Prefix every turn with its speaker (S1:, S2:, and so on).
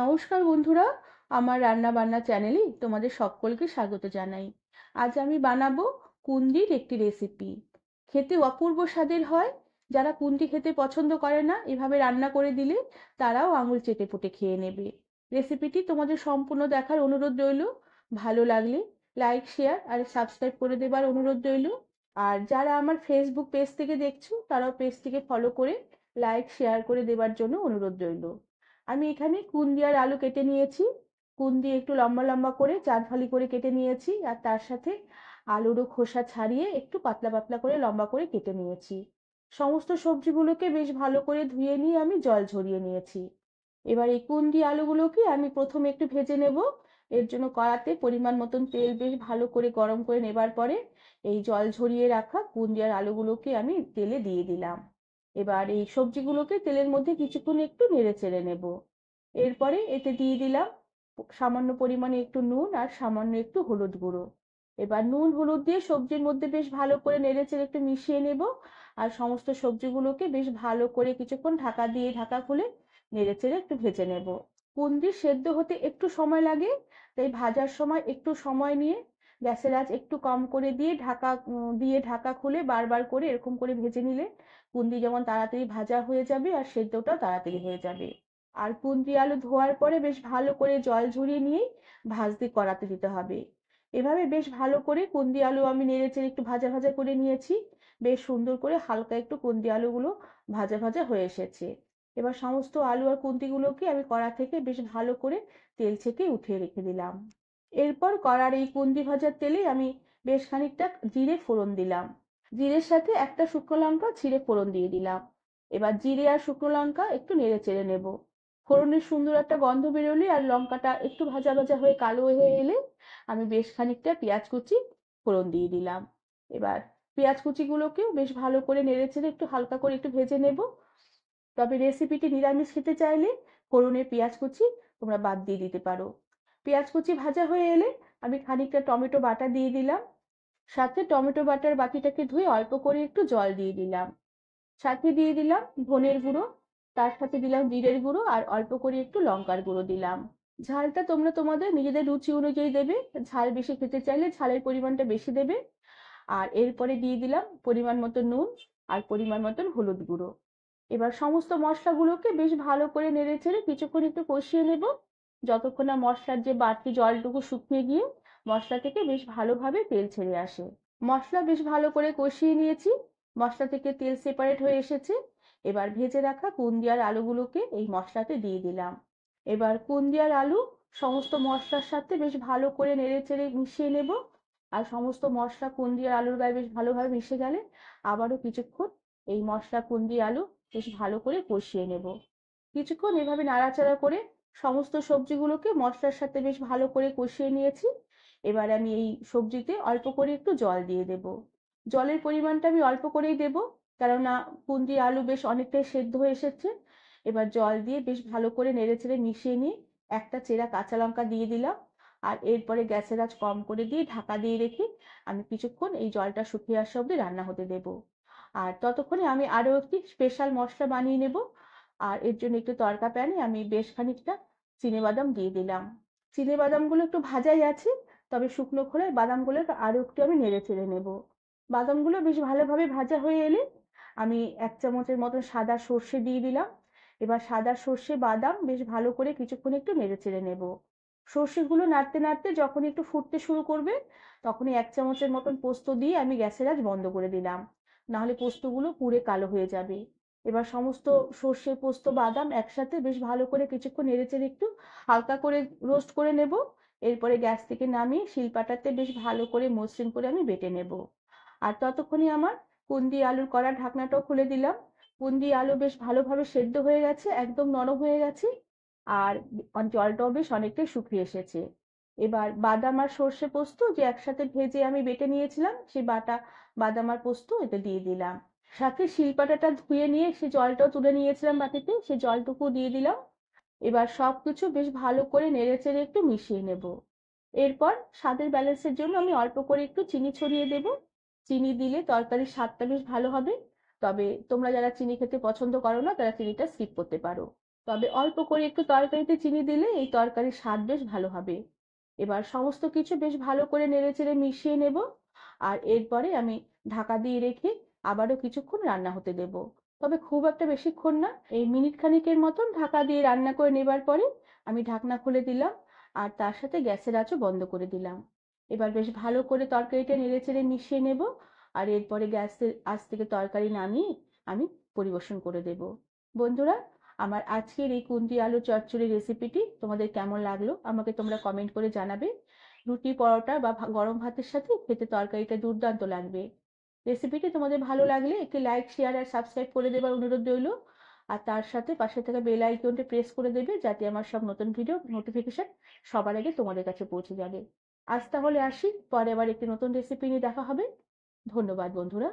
S1: নমস্কার বন্ধুরা, আমার রান্না বান্না চ্যানেলে তোমাদের সকলকে স্বাগত জানাই। আজ আমি বানাবো কুন্দির একটি রেসিপি। খেতে অপূর্ব স্বাদের হয়। যারা কুন্দি খেতে পছন্দ করে না, এভাবে রান্না করে দিলে তারাও আঙুল চেটে পুটে খেয়ে নেবে। রেসিপিটি তোমাদের সম্পূর্ণ দেখার অনুরোধ রইল। ভালো লাগলে লাইক, শেয়ার আর সাবস্ক্রাইব করে দেবার অনুরোধ রইল। আর যারা আমার ফেসবুক পেজ থেকে দেখছো, তারাও পেজটিকে ফলো করে লাইক শেয়ার করে দেবার জন্য অনুরোধ রইল। আমি এখানে কুন্দি আর আলু কেটে নিয়েছি। কুন্দি একটু লম্বা লম্বা করে চার ফালি করে কেটে নিয়েছি, আর তার সাথে আলুরও খোসা ছাড়িয়ে একটু পাতলা পাতলা করে লম্বা করে কেটে নিয়েছি। সমস্ত সবজিগুলোকে বেশ ভালো করে ধুয়ে নিয়ে আমি জল ঝরিয়ে নিয়েছি। এবার এই কুন্দি আলুগুলোকে আমি প্রথমে একটু ভেজে নেব। এর জন্য কড়াতে পরিমাণ মতন তেল বেশ ভালো করে গরম করে নেবার পরে এই জল ঝরিয়ে রাখা কুন্দি আর আলুগুলোকে আমি তেলে দিয়ে দিলাম। এবার এই সবজিগুলোকে তেলের মধ্যে কিছুক্ষণ একটু নেড়ে চেড়ে নেব। এরপরে এতে দিয়ে দিলাম সামান্য পরিমাণে একটু নুন আর সামান্য একটু হলুদ গুঁড়ো। এবার নুন হলুদ দিয়ে সবজির মধ্যে বেশ ভালো করে নেড়ে চেড়ে একটু মিশিয়ে নেব। আর সমস্ত সবজিগুলোকে বেশ ভালো করে কিছুক্ষণ ঢাকা দিয়ে ঢাকা খুলে নেড়ে চেড়ে একটু ভেজে নেব। কুন্দি সেদ্ধ হতে একটু সময় লাগে, তাই ভাজার সময় একটু সময় নিয়ে গ্যাসের আঁচ একটু কম করে দিয়ে ঢাকা খুলে বারবার করে এরকম করে ভেজে নিলে কুন্দি যেমন তাড়াতাড়ি ভাজা হয়ে যাবে আর সেদ্ধটাও তাড়াতাড়ি হয়ে যাবে। আর কুন্দি আলু ধোয়ার পরে বেশ ভালো করে জল ঝরিয়ে নিয়েই ভাজতে কড়াতে দিতে হবে। এভাবে বেশ ভালো করে কুন্দি আলু আমি নেড়ে চেড়ে একটু ভাজা ভাজা করে নিয়েছি। বেশ সুন্দর করে হালকা একটু কুন্দি আলুগুলো ভাজা ভাজা হয়ে এসেছে। এবার সমস্ত আলু আর কুন্দিগুলোকে আমি কড়া থেকে বেশ ভালো করে তেল ছেঁকে উঠিয়ে রেখে দিলাম। এরপর কড়ার এই কুন্দি ভাজার তেলে আমি বেশ খানিকটা জিরে ফোড়ন দিলাম। জিরের সাথে একটা শুকনো লঙ্কা ছিঁড়ে ফোড়ন দিয়ে দিলাম। এবার জিরে আর শুকনো লঙ্কা একটু নেড়ে চেড়ে নেব। ফোড়নের সুন্দর একটা গন্ধ বেরোলে আর লঙ্কাটা একটু ভাজা ভাজা হয়ে কালো হয়ে এলে আমি বেশ খানিকটা পেঁয়াজ কুচি ফোড়ন দিয়ে দিলাম। এবার পেঁয়াজ কুচিগুলোকেও বেশ ভালো করে নেড়ে চেড়ে একটু হালকা করে একটু ভেজে নেব। তবে রেসিপিটি নিরামিষ খেতে চাইলে ফোড়নে পেঁয়াজ কুচি তোমরা বাদ দিয়ে দিতে পারো। পেঁয়াজ কুচি ভাজা হয়ে এলে আমি খানিকটা টমেটো বাটা দিয়ে দিলাম। সাথে টমেটো বাটার বাটিটাকে ধুয়ে অল্প করে একটু জল দিয়ে দিলাম। সাথে দিয়ে দিলাম ধনের গুঁড়ো, তার সাথে দিলাম জিরের গুঁড়ো আর অল্প করে একটু লঙ্কার গুঁড়ো দিলাম। ঝালটা তোমরা তোমাদের নিজেদের রুচি অনুযায়ী দেবে। ঝাল বেশি খেতে চাইলে ঝালের পরিমাণটা বেশি দেবে। আর এরপরে দিয়ে দিলাম পরিমাণ মতো নুন আর পরিমাণ মতন হলুদ গুঁড়ো। এবার সমস্ত মশলাগুলোকে বেশ ভালো করে নেড়ে চেড়ে কিছুক্ষণ একটু কষিয়ে নেব, যতক্ষণ না মশলার যে বাড়তি জলটুকু শুকিয়ে গিয়ে মশলা থেকে বেশ ভালোভাবে তেল ছেড়ে আসে। মশলা বেশ ভালো করে কষিয়ে নিয়েছি, মশলা থেকে তেল সেপারেট হয়ে এসেছে। এবার ভেজে রাখা কুন্দি আর আলুগুলোকে এই মশলাতে দিয়ে দিলাম। এবার কুন্দি আর আলু সমস্ত মশলার সাথে বেশ ভালো করে নেড়ে চেড়ে মিশিয়ে নেব। আর সমস্ত মশলা কুন্দি আর আলুর গায়ে বেশ ভালোভাবে মিশে গেলে আবারও কিছুক্ষণ এই মশলা কুন্দি আলু বেশ ভালো করে কষিয়ে নেব। কিছুক্ষণ এভাবে নাড়াচাড়া করে সমস্ত সবজিগুলোকে মশলার সাথে বেশ ভালো করে কষিয়ে নিয়েছি। এবার আমি এই সবজিতে অল্প করে একটু জল দিয়ে দেব। জলের পরিমাণটা আমি অল্প করেই দেব, কেননা কুন্দি আলু বেশ অনেকটাই সেদ্ধ হয়ে এসেছে। এবার জল দিয়ে বেশ ভালো করে নেড়েচেড়ে মিশিয়ে নিয়ে একটা চেরা কাঁচা লঙ্কা দিয়ে দিলাম। আর এরপরে গ্যাসের আঁচ কম করে দিয়ে ঢাকা দিয়ে রেখে আমি কিছুক্ষণ এই জলটা শুকিয়ে আসা অবধি রান্না হতে দেব। আর ততক্ষণে আমি আরো একটি স্পেশাল মশলা বানিয়ে নেব। আর এর জন্য একটু তড়কা প্যানে আমি বেশ খানিকটা চিনেবাদাম দিয়ে দিলাম। চিনেবাদামগুলো একটু ভাজাই আছে, তবে শুকনো খোলায় বাদামগুলোকে আরো একটু আমি নেড়ে চেড়ে নেব। বাদামগুলো বেশ ভালোভাবে ভাজা হয়ে এলে আমি 1 চামচের মতন সাদা সর্ষে দিয়ে দিলাম। এবার সাদা সর্ষে বাদাম বেশ ভালো করে কিছুক্ষণ একটু নেড়ে চেড়ে নেব। সর্ষেগুলো নাড়তে নাড়তে যখন একটু ফুটতে শুরু করবে, তখনই 1 চামচের মতন পোস্ত দিয়ে আমি গ্যাসের আঁচ বন্ধ করে দিলাম, নাহলে পোস্তগুলো পুড়ে কালো হয়ে যাবে। এবার সমস্ত সর্ষে পোস্ত বাদাম একসাথে বেশ ভালো করে কিছুক্ষণ নেড়েচেড়ে একটু হালকা করে রোস্ট করে নেব। এরপরে গ্যাস থেকে নামিয়ে শিলপাটাতে বেশ ভালো করে মসৃণ করে আমি বেটে নেব। আর ততক্ষণে আমার কুন্দি আলুর কড়ার ঢাকনাটাও খুলে দিলাম। কুন্দি আলু বেশ ভালোভাবে সেদ্ধ হয়ে গেছে, একদম নরম হয়ে গেছে। আর জলটাও বেশ অনেকটাই শুকিয়ে এসেছে। এবার বাদাম আর সর্ষে পোস্ত যে একসাথে ভেজে আমি বেটে নিয়েছিলাম, সেই বাটা বাদাম আর পোস্ত এতে দিয়ে দিলাম। সাথে শিলপাটাটা ধুয়ে নিয়ে সে জলটাও তুলে নিয়েছিলাম বাটিতে, সে জলটুকু দিয়ে দিলাম। এবার সবকিছু বেশ ভালো করে নেড়েচেড়ে একটু মিশিয়ে নেব। এরপর স্বাদের ব্যালেন্সের জন্য আমি অল্প করে একটু চিনি ছড়িয়ে দেব। চিনি দিলে তরকারির স্বাদটা বেশ ভালো হবে। তবে তোমরা যারা চিনি খেতে পছন্দ করো না, তারা চিনিটা স্কিপ করতে পারো। তবে অল্প করে একটু তরকারিতে চিনি দিলে এই তরকারির স্বাদ বেশ ভালো হবে। এবার সমস্ত কিছু বেশ ভালো করে নেড়েচেড়ে মিশিয়ে নেব। আর এরপরে আমি ঢাকা দিয়ে রেখে আবারও কিছুক্ষণ রান্না হতে দেব। তবে খুব একটা বেশিক্ষণ না, এই মিনিট খানিকের মতন ঢাকা দিয়ে রান্না করে নেবার পরে আমি ঢাকনা খুলে দিলাম আর তার সাথে গ্যাসের আঁচও বন্ধ করে দিলাম। এবার বেশ ভালো করে তরকারিটা নেড়েচেড়ে মিশিয়ে নেব। আর এরপরে গ্যাসের আঁচ থেকে তরকারি নামিয়ে আমি পরিবেশন করে দেব। বন্ধুরা, আমার আজকের এই কুন্দি আলু চচ্চড়ি রেসিপিটি তোমাদের কেমন লাগলো আমাকে তোমরা কমেন্ট করে জানাবে। রুটি, পরোটা বা গরম ভাতের সাথে খেতে তরকারিটা দুর্দান্ত লাগবে। রেসিপিটি তোমাদের ভালো লাগলে একটি লাইক, শেয়ার আর সাবস্ক্রাইব করে দেবার অনুরোধ রইল। আর তার সাথে পাশে থাকা বেল আইকনটি প্রেস করে দেবে যাতে আমার সব নতুন ভিডিও নোটিফিকেশন সবার আগে তোমাদের কাছে পৌঁছে যাবে। আজ তাহলে আসি, পরে আবার একটি নতুন রেসিপি নিয়ে দেখা হবে। ধন্যবাদ বন্ধুরা।